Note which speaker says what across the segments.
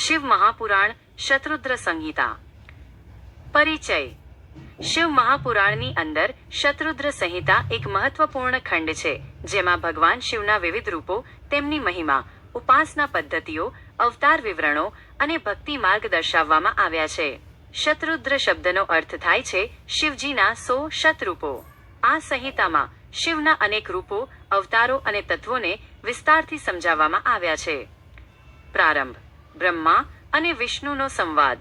Speaker 1: શિવ મહાપુરાણ શતરુદ્ર સંહિતા. પરિચય. શિવ મહાપુરાણની અંદર શતરુદ્ર સંહિતા એક મહત્વપૂર્ણ ખંડ છે, જેમાં ભગવાન શિવના વિવિધ રૂપો, તેમની મહિમા, ઉપાસના પદ્ધતિઓ, અવતાર વિવરણો અને ભક્તિ માર્ગ દર્શાવવામાં આવ્યા છે. શતરુદ્ર શબ્દનો અર્થ થાય છે શિવજીના 100 શતરૂપો. આ સંહિતામાં શિવના અનેક રૂપો, અવતારો અને તત્વોને વિસ્તારથી સમજાવવામાં આવ્યા છે. પ્રારંભ. બ્રહ્મા અને વિષ્ણુનો સંવાદ.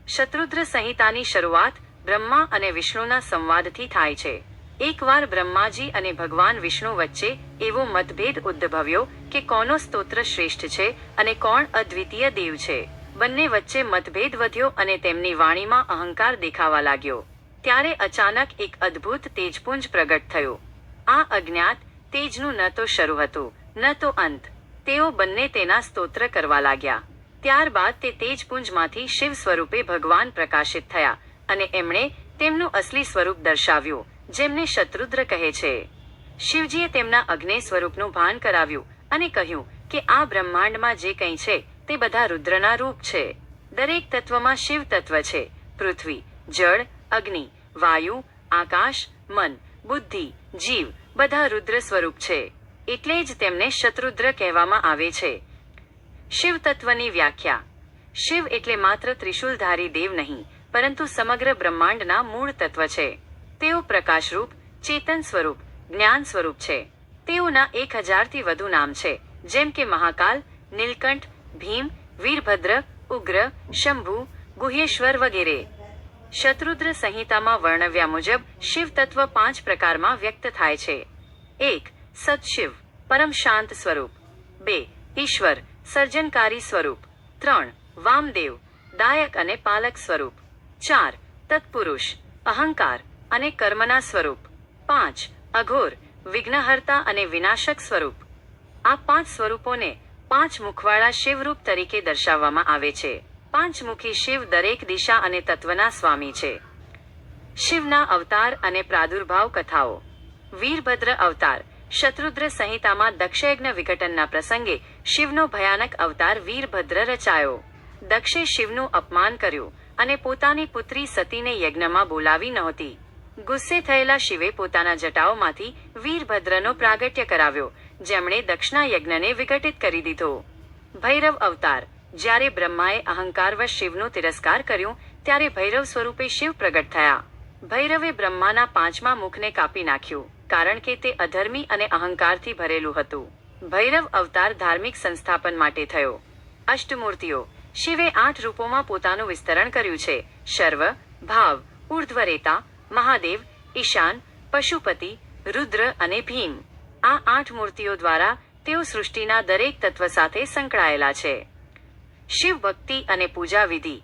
Speaker 1: શતરુદ્ર સંહિતાની શરૂઆત બ્રહ્મા અને વિષ્ણુના સંવાદથી થાય છે. એકવાર બ્રહ્માજી અને ભગવાન વિષ્ણુ વચ્ચે એવો મતભેદ ઉદ્ભવ્યો કે કોનો સ્તોત્ર શ્રેષ્ઠ છે અને કોણ અદ્વિતીય દેવ છે. બંને વચ્ચે મતભેદ વધ્યો અને તેમની વાણીમાં અહંકાર દેખાવા લાગ્યો. ત્યારે અચાનક એક અદ્ભુત તેજપુંજ પ્રગટ થયો. આ અજ્ઞાત તેજનું ન તો શરૂ હતું, ન તો અંત. તેઓ બંને તેના સ્તોત્ર કરવા લાગ્યા. ત્યારબાદ તે તેજપુંજમાંથી શિવ સ્વરૂપે ભગવાન પ્રકાશિત થયા અને એમણે તેમનું અસલી સ્વરૂપ દર્શાવ્યું, જેમને શતરુદ્ર કહે છે. શિવજીએ તેમના અગ્નિ સ્વરૂપનું ભાન કરાવ્યું અને કહ્યું કે આ બ્રહ્માંડમાં જે કંઈ છે તે બધા રુદ્રના રૂપ છે. દરેક તત્વમાં શિવ તત્વ છે. પૃથ્વી, જળ, અગ્નિ, વાયુ, આકાશ, મન, બુદ્ધિ, જીવ બધા રુદ્ર સ્વરૂપ છે. એટલે જ તેમને શતરુદ્ર કહેવામાં આવે છે. શિવ તત્વની વ્યાખ્યા. શિવ એટલે માત્ર ત્રિશૂલધારી દેવ નહીં, પરંતુ સમગ્ર બ્રહ્માંડના મૂળ તત્વ છે. તેઓ પ્રકાશરૂપ, ચેતન સ્વરૂપ, જ્ઞાન સ્વરૂપ છે. તેઓના 1000થી વધુ નામ છે, જેમ કે મહાકાલ, નીલકંઠ, ભીમ, વીરભદ્ર, ઉગ્ર, શંભુ, ગુહ્યેશ્વર વગેરે. શતરુદ્ર સંહિતામાં વર્ણવ્યા મુજબ શિવ તત્વ 5 પ્રકારમાં વ્યક્ત થાય છે. 1. સદશિવ, પરમ શાંત સ્વરૂપ. 2. ઈશ્વર, સર્જનકારી સ્વરૂપ. 3. વામદેવ, દાયક અને પાલક સ્વરૂપ. 4. તત્પુરુષ, અહંકાર અને કર્મના સ્વરૂપ. 5. અઘોર, વિઘ્નહર્તા અને વિનાશક સ્વરૂપ. આ 5 સ્વરૂપોને 5 મુખવાળા શિવરૂપ તરીકે દર્શાવવામાં આવે છે. પાંચમુખી શિવ દરેક દિશા અને તત્વના સ્વામી છે. શિવના અવતાર અને પ્રાદુર્ભાવ કથાઓ. વીરભદ્ર અવતાર. શતરુદ્ર સંહિતામાં દક્ષયજ્ઞ વિઘટનના પ્રસંગે શિવનો ભયાનક અવતાર વીરભદ્ર રચાયો. દક્ષે શિવનું અપમાન કર્યું અને પોતાની પુત્રી સતીને યજ્ઞમાં બોલાવી નહોતી. ગુસ્સે થયેલા શિવે પોતાના જટાઓમાંથી વીરભદ્રનો પ્રાગટ્ય કરાવ્યો, જેમણે દક્ષના યજ્ઞને વિઘટિત કરી દીધો. ભૈરવ અવતાર. જ્યારે બ્રહ્માએ અહંકારવશ શિવનો તિરસ્કાર કર્યો, ત્યારે ભૈરવ સ્વરૂપે શિવ પ્રગટ થયા. ભૈરવે બ્રહ્માના 5મા મુખને કાપી નાખ્યું, કારણ કે તે અધર્મી અને અહંકારથી ભરેલું હતું. ભૈરવ અવતાર ધાર્મિક સંસ્થાપન માટે થયો. અષ્ટમૂર્તિઓ. શિવે 8 રૂપોમાં પોતાનું વિસ્તરણ કર્યું છે. શર્વ, ભાવ, ઉર્ધ્વરેતા, મહાદેવ, ઈશાન, પશુપતિ, રુદ્ર અને ભીમ. આ 8 મૂર્તિઓ દ્વારા તેઓ સૃષ્ટિના દરેક તત્વ સાથે સંકળાયેલા છે. શિવ ભક્તિ અને પૂજા વિધિ.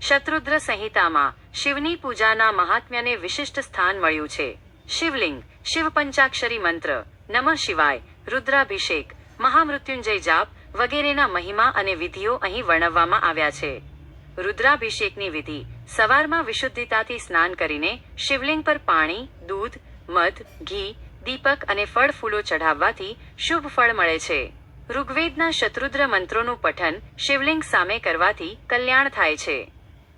Speaker 1: શતરુદ્ર સંહિતામાં શિવની પૂજાના મહાત્મ્યને વિશિષ્ટ સ્થાન મળ્યું છે. શિવલિંગ, શિવ પંચાક્ષરી મંત્ર, નમઃ શિવાય, રુદ્રાભિષેક, મહામૃત્યુંજય જાપ વગેરેના મહિમા અને વિધિઓ અહીં વર્ણવવામાં આવ્યા છે. રુદ્રાભિષેકની વિધિ. સવારમાં વિશુદ્ધતાથી સ્નાન કરીને શિવલિંગ પર પાણી, દૂધ, મધ, ઘી, દીપક અને ફળ ફૂલો ચઢાવવાથી શુભ ફળ મળે છે. ઋગ્વેદના શતરુદ્ર મંત્રોનું પઠન શિવલિંગ સામે કરવાથી કલ્યાણ થાય છે.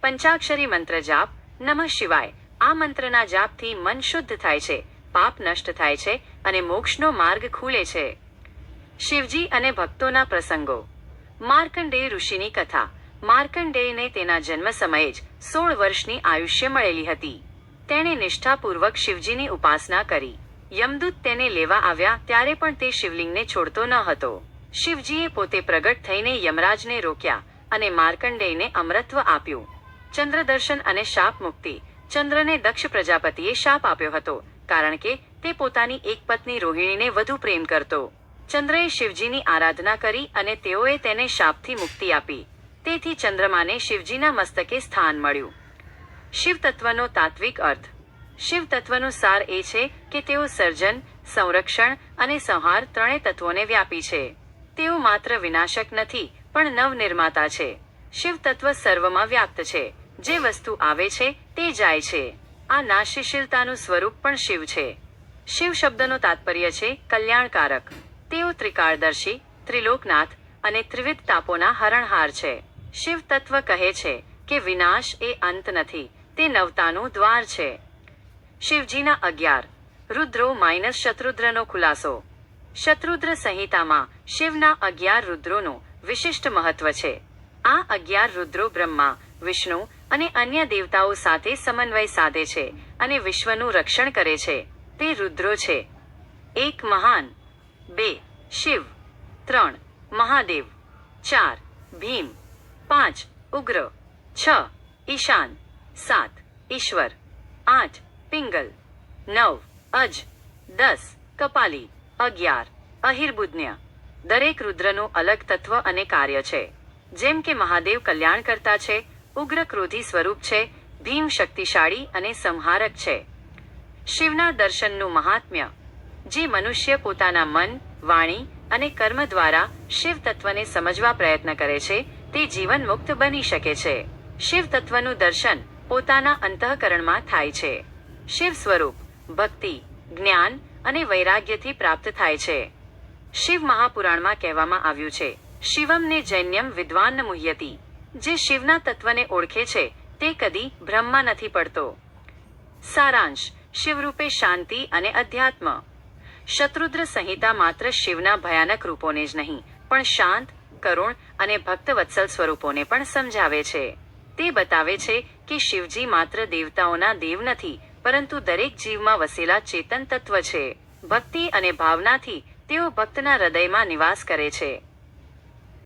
Speaker 1: પંચાક્ષરી મંત્ર જાપ. નમઃ શિવાય. આ મંત્રના જાપથી મન શુદ્ધ થાય છે, પાપ નષ્ટ થાય છે અને મોક્ષનો માર્ગ ખુલે છે. શિવજી અને ભક્તોના પ્રસંગો. માર્કંડેય ઋષિની કથા. માર્કંડેયને તેના જન્મ સમયે જ 16 વર્ષની આયુષ્ય મળેલી હતી. તેણે નિષ્ઠાપૂર્વક શિવજીની ઉપાસના કરી. યમદૂત તેને લેવા આવ્યા ત્યારે પણ તે શિવલિંગને છોડતો ન હતો. શિવજીએ પોતે પ્રગટ થઈને યમરાજને રોક્યા અને માર્કંડેયને અમરત્વ આપ્યું. ચંદ્રદર્શન અને શાપ મુક્તિ. ચંદ્રને દક્ષ પ્રજાપતિએ શાપ આપ્યો હતો, કારણ કે તે પોતાની એક પત્ની રોહિણીને વધુ પ્રેમ કરતો. ચંદ્રએ શિવજીની આરાધના કરી અને તેઓએ તેને શાપથી મુક્તિ આપી. તેથી ચંદ્રમાને શિવજીના મસ્તકે સ્થાન મળ્યું. શિવ તત્વનો તાત્વિક અર્થ. શિવ તત્વનો સાર એ છે કે તેઓ સર્જન, સંરક્ષણ અને સંહાર ત્રણેય તત્વોને વ્યાપી છે. તેઓ માત્ર વિનાશક નથી, પણ નવનિર્માતા છે. શિવ તત્વ સર્વમાં વ્યાપ્ત છે. જે વસ્તુ આવે છે તે જાય છે. આ નાશશીલતાનું સ્વરૂપ પણ શિવ છે. શિવ શબ્દનો તાત્પર્ય છે કલ્યાણકારક. તેઓ ત્રિકાળદર્શી, ત્રિલોકનાથ અને ત્રિવિધ તાપોના હરણહાર છે. શિવ તત્વ કહે છે કે વિનાશ એ અંત નથી, તે નવતાનું દ્વાર છે. શિવજીના 11 રુદ્રો - શત્રુદ્રનો ખુલાસો. શત્રુદ્ર સંહિતામાં શિવના 11 રુદ્રોનું વિશિષ્ટ મહત્વ છે. આ 11 રુદ્રો બ્રહ્મા, વિષ્ણુ અને અન્ય દેવતાઓ સાથે સમન્વય સાધે છે અને વિશ્વનું રક્ષણ કરે છે. તે રુદ્રો છે: 1 મહાન, 2 શિવ, 3 મહાદેવ, 4 ભીમ, 5 ઉગ્ર, 6 ઈશાન, 7 ઈશ્વર, 8 પિંગલ, 9 અજ, 10 કપાલી, 11 અહિર્બુદ્ન્ય. દરેક રુદ્રનું અલગ તત્વ અને કાર્ય છે. જેમ કે મહાદેવ કલ્યાણકર્તા છે, ઉગ્ર ક્રોધી સ્વરૂપ છે, ભીમ શક્તિશાળી અને સંહારક છે. શિવના દર્શનનું મહાત્મ્ય. જે મનુષ્ય પોતાના મન, વાણી અને કર્મ દ્વારા શિવ તત્વને સમજવા પ્રયત્ન કરે છે, તે જીવન મુક્ત બની શકે છે. શિવ તત્વનું દર્શન પોતાના અંતઃકરણમાં થાય છે. શિવ સ્વરૂપ ભક્તિ, જ્ઞાન અને વૈરાગ્યથી પ્રાપ્ત થાય છે. શિવ મહાપુરાણમાં કહેવામાં આવ્યું છે, શિવમ ને જૈન્યમ વિદ્વાન મુહ્યતિ. જે શિવના તત્વને ઓળખે છે તે કદી ભ્રમમાં નથી પડતો. સારાંશ: શિવરૂપે શાંતિ અને અધ્યાત્મ. શત્રુદ્ર સંહિતા માત્ર શિવના ભયાનક રૂપોને જ નહીં, પણ શાંત, કરુણ અને ભક્તવત્સલ સ્વરૂપોને પણ સમજાવે છે. તે બતાવે છે કે શિવજી માત્ર દેવતાઓના દેવ નથી, પરંતુ દરેક જીવમાં વસેલા ચેતન તત્વ છે. ભક્તિ અને ભાવનાથી તેઓ ભક્તના હૃદયમાં નિવાસ કરે છે.